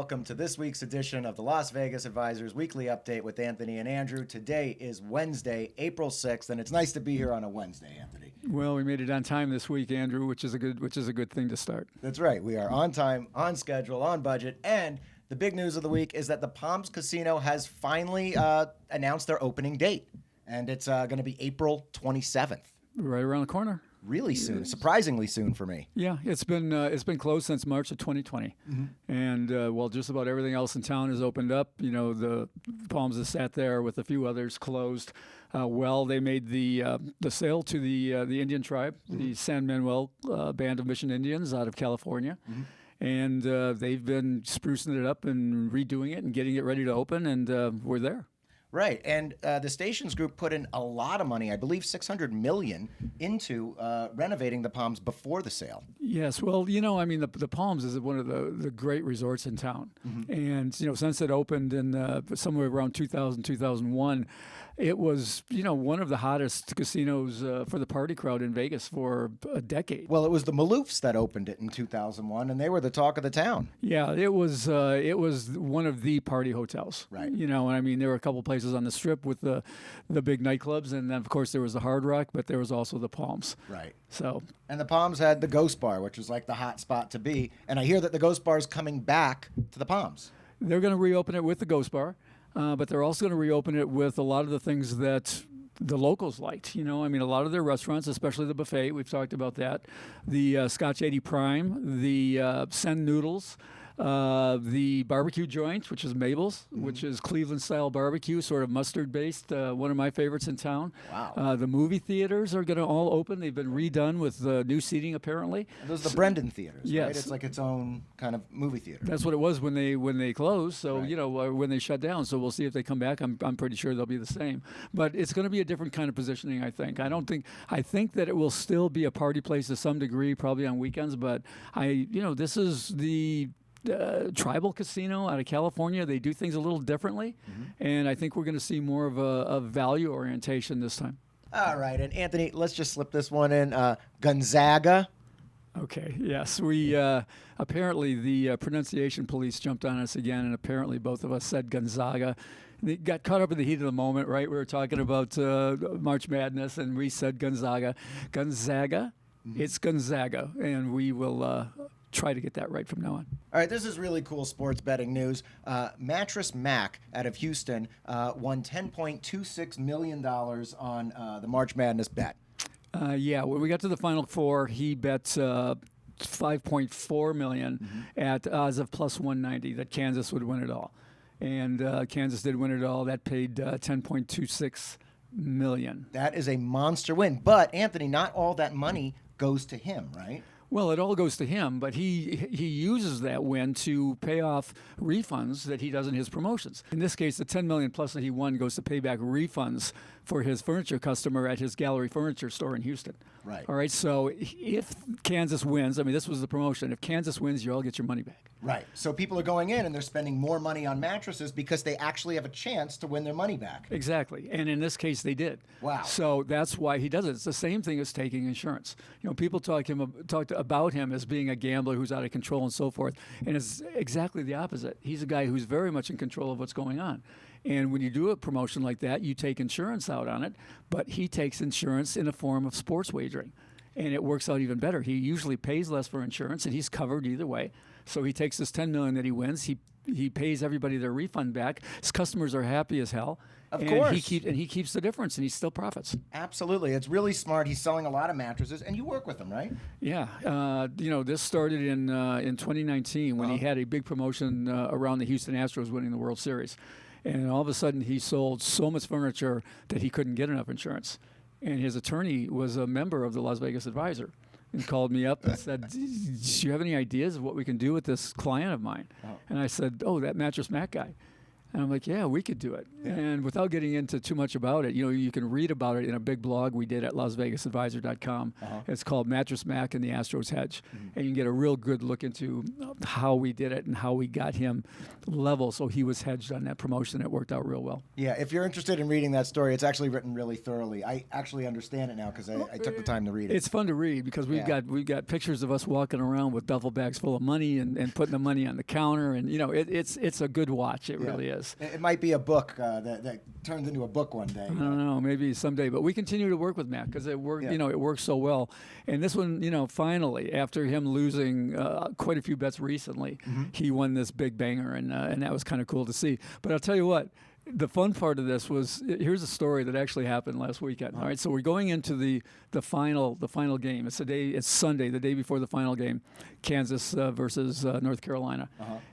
welcome to this week's edition of the Las Vegas Advisors Weekly Update with Anthony and Andrew. Today is Wednesday, April 6th, and it's nice to be here on a Wednesday, Anthony. Well, we made it on time this week, Andrew, which is a good thing to start. That's right. We are on time, on schedule, on budget, and the big news of the week is that the Palms Casino has finally announced their opening date, and it's going to be April 27th. Right around the corner. Really soon, surprisingly soon for me. Yeah, it's been closed since March of 2020, and while just about everything else in town has opened up, you know, the Palms has sat there with a few others closed. They made the sale to the Indian tribe, the San Manuel Band of Mission Indians out of California. And they've been sprucing it up and redoing it and getting it ready to open, and we're there. Right, and the Stations Group put in a lot of money, I believe $600 million, into renovating the Palms before the sale. Yes, well, you know, I mean, the Palms is one of the great resorts in town. And, you know, since it opened in somewhere around 2000, 2001, it was, you know, one of the hottest casinos for the party crowd in Vegas for a decade. Well, it was the Maloofs that opened it in 2001, and they were the talk of the town. Yeah, it was one of the party hotels. Right. You know, and I mean, there were a couple places on the Strip with the big nightclubs, and then, of course, there was the Hard Rock, but there was also the Palms. Right. So. And the Palms had the Ghost Bar, which was like the hot spot to be. And I hear that the Ghost Bar is coming back to the Palms. They're going to reopen it with the Ghost Bar. But they're also going to reopen it with a lot of the things that the locals liked. You know, I mean, a lot of their restaurants, especially the buffet, we've talked about that. The Scotch 80 Prime, the Sen Noodles, the barbecue joint, which is Mabel's, which is Cleveland-style barbecue, sort of mustard-based, one of my favorites in town. Wow. The movie theaters are going to all open. They've been redone with new seating, apparently. And those are the Brendan theaters, yes. right? It's like its own kind of movie theater. That's what it was when they closed. So, right. you know, when they shut down. So we'll see if they come back. I'm pretty sure they'll be the same. But it's going to be a different kind of positioning, I think. I think that it will still be a party place to some degree, probably on weekends. But this is the tribal casino out of California. They do things a little differently, and I think we're going to see more of a value orientation this time. All right, and Anthony, let's just slip this one in. Gonzaga. Okay, yes. We apparently the pronunciation police jumped on us again, and apparently both of us said Gonzaga. They got caught up in the heat of the moment, right? We were talking about March Madness, and we said Gonzaga. Gonzaga, it's Gonzaga, and we will try to get that right from now on. All right, this is really cool sports betting news. Mattress Mack out of Houston won $10.26 million on the March Madness bet. When we got to the Final Four, he bet $5.4 million at odds of plus 190 that Kansas would win it all. And Kansas did win it all. That paid $10.26 million. That is a monster win. But, Anthony, not all that money goes to him, right? Well, it all goes to him, but he uses that win to pay off refunds that he does in his promotions. In this case, the $10 million plus that he won goes to pay back refunds for his furniture customer at his Gallery Furniture store in Houston. Right. All right, so if Kansas wins, I mean, this was the promotion. If Kansas wins, you all get your money back. Right. So people are going in and they're spending more money on mattresses because they actually have a chance to win their money back. Exactly. And in this case, they did. Wow. So that's why he does it. It's the same thing as taking insurance. You know, people talk about him as being a gambler who's out of control and so forth. And it's exactly the opposite. He's a guy who's very much in control of what's going on. And when you do a promotion like that, you take insurance out on it, but he takes insurance in a form of sports wagering. And it works out even better. He usually pays less for insurance, and he's covered either way. So he takes this $10 million that he wins. He pays everybody their refund back. His customers are happy as hell. Of course. He keeps the difference, and he still profits. Absolutely. It's really smart. He's selling a lot of mattresses, and you work with him, right? Yeah. This started in 2019 when he had a big promotion around the Houston Astros winning the World Series. And all of a sudden, he sold so much furniture that he couldn't get enough insurance. And his attorney was a member of the Las Vegas Advisor and called me up and said, do you have any ideas of what we can do with this client of mine? And I said, that Mattress Mack guy. And I'm like, yeah, we could do it. And without getting into too much about it, you can read about it in a big blog we did at LasVegasAdvisor.com. It's called Mattress Mack and the Astros Hedge. And you can get a real good look into how we did it and how we got him level so he was hedged on that promotion. It worked out real well. Yeah, if you're interested in reading that story, it's actually written really thoroughly. I actually understand it now because I took the time to read it. It's fun to read because we've got pictures of us walking around with duffel bags full of money and putting the money on the counter. And, it's a good watch. It really is. It might be a book that turns into a book one day. I don't know, maybe someday. But we continue to work with Matt because it worked. It works so well. And this one, finally, after him losing quite a few bets recently, he won this big banger, and that was kind of cool to see. But I'll tell you what. The fun part of this was, here's a story that actually happened last weekend. All right, so we're going into the final game. It's Sunday, the day before the final game, Kansas versus North Carolina.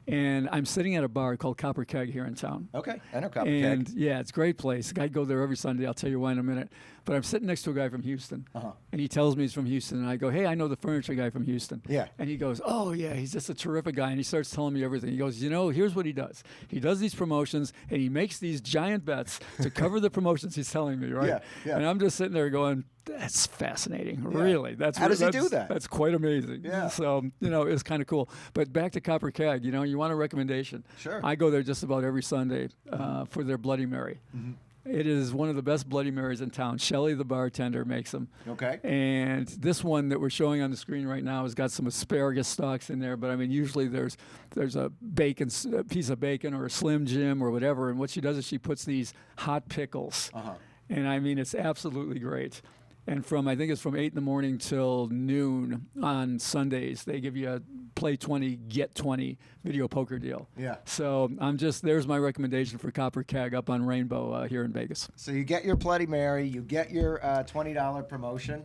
And I'm sitting at a bar called Copper Keg here in town. Okay, I know Copper And Keg. yeah, it's a great place. I go there every Sunday. I'll tell you why in a minute. But I'm sitting next to a guy from Houston, and he tells me he's from Houston, and I go, hey, I know the furniture guy from Houston. Yeah. And he goes, oh, yeah, he's just a terrific guy, and he starts telling me everything. He goes, here's what he does. He does these promotions, and he makes these giant bets to cover the promotions he's telling me, right? Yeah. And I'm just sitting there going, that's fascinating, really. How does he do that? That's quite amazing. Yeah. So, it's kind of cool. But back to Copper Keg, you want a recommendation. Sure. I go there just about every Sunday for their Bloody Mary. It is one of the best Bloody Marys in town. Shelley, the bartender, makes them. Okay. And this one that we're showing on the screen right now has got some asparagus stalks in there. But, usually there's a piece of bacon or a Slim Jim or whatever. And what she does is she puts these hot pickles. And, it's absolutely great. And I think it's from 8 in the morning till noon on Sundays, they give you a play 20, get 20 video poker deal. Yeah. So there's my recommendation for Copper Keg up on Rainbow here in Vegas. So you get your Bloody Mary, you get your $20 promotion.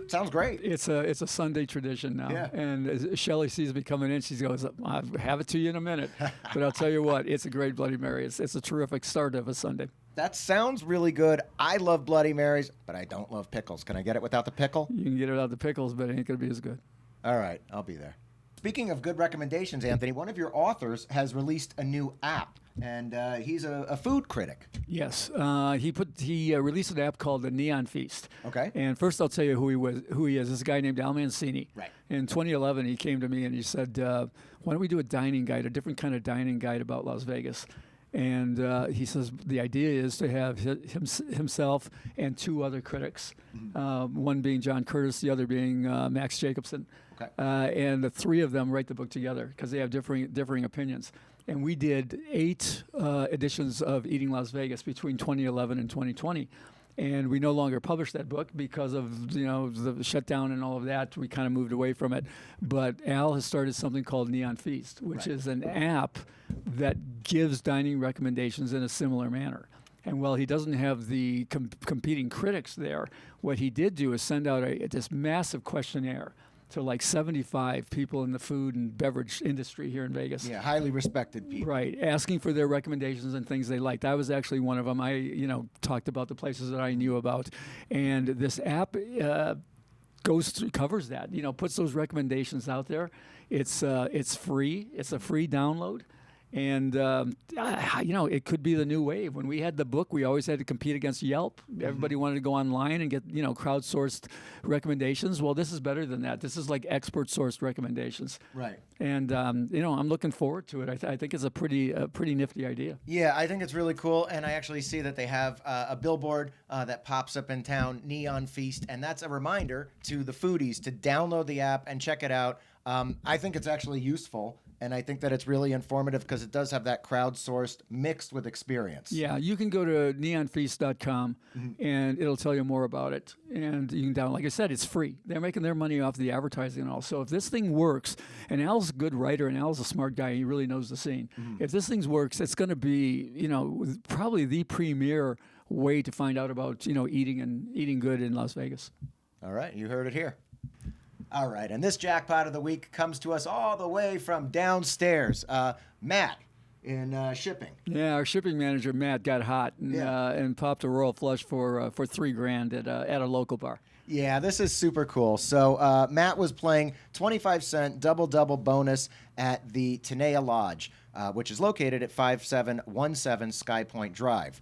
Sounds great. It's a Sunday tradition now. Yeah. And as Shelley sees me coming in, she goes, I'll have it to you in a minute. But I'll tell you what, it's a great Bloody Mary. It's a terrific start of a Sunday. That sounds really good. I love Bloody Marys, but I don't love pickles. Can I get it without the pickle? You can get it without the pickles, but it ain't going to be as good. All right, I'll be there. Speaking of good recommendations, Anthony, one of your authors has released a new app, and he's a food critic. Yes, he released an app called the Neon Feast. Okay. And first, I'll tell you who he is. This is a guy named Al Mancini. Right. In 2011, he came to me and he said, "Why don't we do a dining guide, a different kind of dining guide about Las Vegas?" And he says the idea is to have himself and two other critics, one being John Curtis, the other being Max Jacobson. Okay. And the three of them write the book together because they have differing opinions. And we did 8 editions of Eating Las Vegas between 2011 and 2020. And we no longer publish that book because of the shutdown and all of that. We kind of moved away from it. But Al has started something called Neon Feast, which is an app that gives dining recommendations in a similar manner. And while he doesn't have the competing critics there, what he did do is send out this massive questionnaire to like 75 people in the food and beverage industry here in Vegas. Yeah, highly respected people. Right, asking for their recommendations and things they liked. I was actually one of them. I, talked about the places that I knew about. And this app covers that, puts those recommendations out there. It's free. It's a free download. And, it could be the new wave. When we had the book, we always had to compete against Yelp. Everybody wanted to go online and get, crowdsourced recommendations. Well, this is better than that. This is like expert-sourced recommendations. Right. And, I'm looking forward to it. I think it's a pretty nifty idea. Yeah, I think it's really cool. And I actually see that they have a billboard that pops up in town, Neon Feast. And that's a reminder to the foodies to download the app and check it out. I think it's actually useful. And I think that it's really informative because it does have that crowdsourced mixed with experience. Yeah, you can go to neonfeast.com and it'll tell you more about it. And you can download. Like I said, it's free. They're making their money off the advertising and all. So if this thing works, and Al's a good writer and Al's a smart guy, he really knows the scene. If this thing works, it's going to be, probably the premier way to find out about, eating good in Las Vegas. All right, you heard it here. All right, and this jackpot of the week comes to us all the way from downstairs. Matt in shipping. Yeah, our shipping manager Matt got hot and popped a royal flush for $3,000 at a local bar. Yeah, this is super cool. So Matt was playing 25-cent double-double bonus at the Tenaya Lodge. which is located at 5717 Sky Point Drive.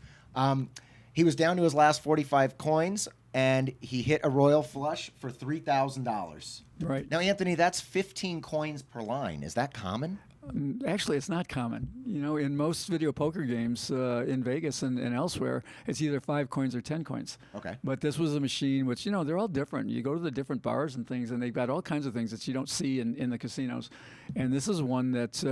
He was down to his last 45 coins, and he hit a royal flush for $3,000. Right. Now, Anthony, that's 15 coins per line. Is that common? Actually, it's not common. You know, in most video poker games in Vegas and elsewhere, it's either 5 coins or 10 coins. Okay. But this was a machine which, you know, they're all different. You go to the different bars and things, and they've got all kinds of things that you don't see in the casinos. And this is one that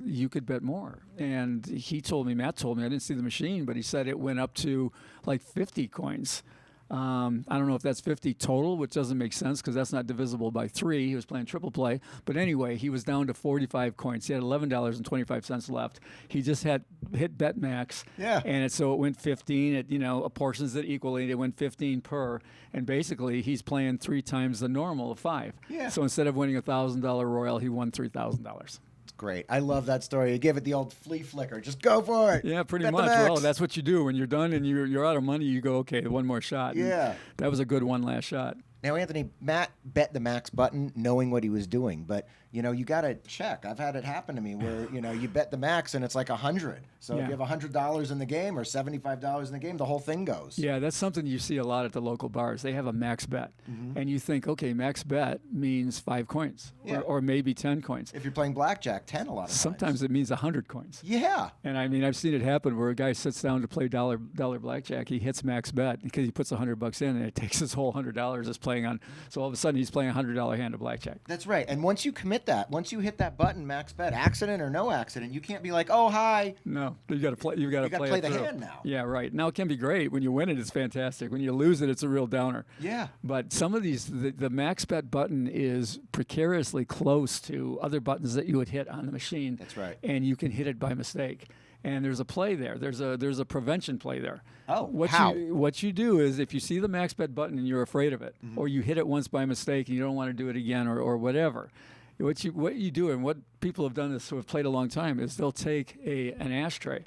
you could bet more. And Matt told me, I didn't see the machine, but he said it went up to like 50 coins. I don't know if that's 50 total, which doesn't make sense because that's not divisible by 3. He was playing triple play. But anyway, he was down to 45 coins. He had $11.25 left. He just had hit bet max. Yeah. And so it went 15. It, you know, apportions it equally. It went 15 per. And basically, he's playing 3 times the normal of 5. Yeah. So instead of winning a $1,000 royal, he won $3,000. Great. I love that story. You give it the old flea flicker. Just go for it. Yeah, pretty Bet the much. max. Well, that's what you do when you're done and you're out of money. You go, okay, one more shot. Yeah. And that was a good one last shot. Now, Anthony, Matt bet the max button knowing what he was doing, but, you know, you got to check. I've had it happen to me where, you know, you bet the max and it's like 100. So if you have $100 in the game or $75 in the game, the whole thing goes. Yeah, that's something you see a lot at the local bars. They have a max bet. And you think, okay, max bet means 5 coins or maybe 10 coins. If you're playing blackjack, 10 a lot of times. Sometimes it means 100 coins. Yeah. And I mean, I've seen it happen where a guy sits down to play dollar blackjack. He hits max bet because he puts $100 in and it takes his whole $100 is playing on. So all of a sudden he's playing a $100 hand of blackjack. That's right. And once you commit that, once you hit that button, max bet, accident or no accident, you can't be like, oh, hi. No, you got to play. You got to play the through. hand now. Yeah, right. Now it can be great when you win it. It's fantastic. When you lose it, it's a real downer. Yeah. But some of these, the max bet button is precariously close to other buttons that you would hit on the machine. That's right. And you can hit it by mistake. And there's a play there. There's a prevention play there. Oh, what you do is if you see the max bet button and you're afraid of it, or you hit it once by mistake and you don't want to do it again, or whatever, what you do and what people have done this who have played a long time is they'll take an ashtray,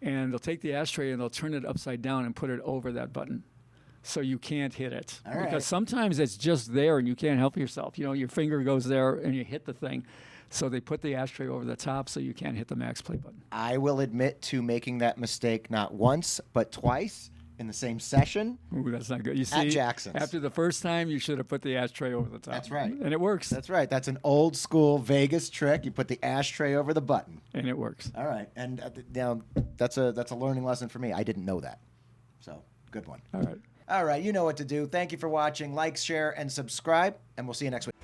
and they'll take the ashtray and they'll turn it upside down and put it over that button. So you can't hit it. All right. Because sometimes it's just there and you can't help yourself. You know, your finger goes there and you hit the thing. So they put the ashtray over the top so you can't hit the max play button. I will admit to making that mistake not once, but twice in the same session. Ooh, that's not good. You see, At Jackson's. after the first time, you should have put the ashtray over the top. That's right. And it works. That's right. That's an old school Vegas trick. You put the ashtray over the button. And it works. All right. And now that's a learning lesson for me. I didn't know that. So, good one. All right. All right. You know what to do. Thank you for watching. Like, share, and subscribe. And we'll see you next week.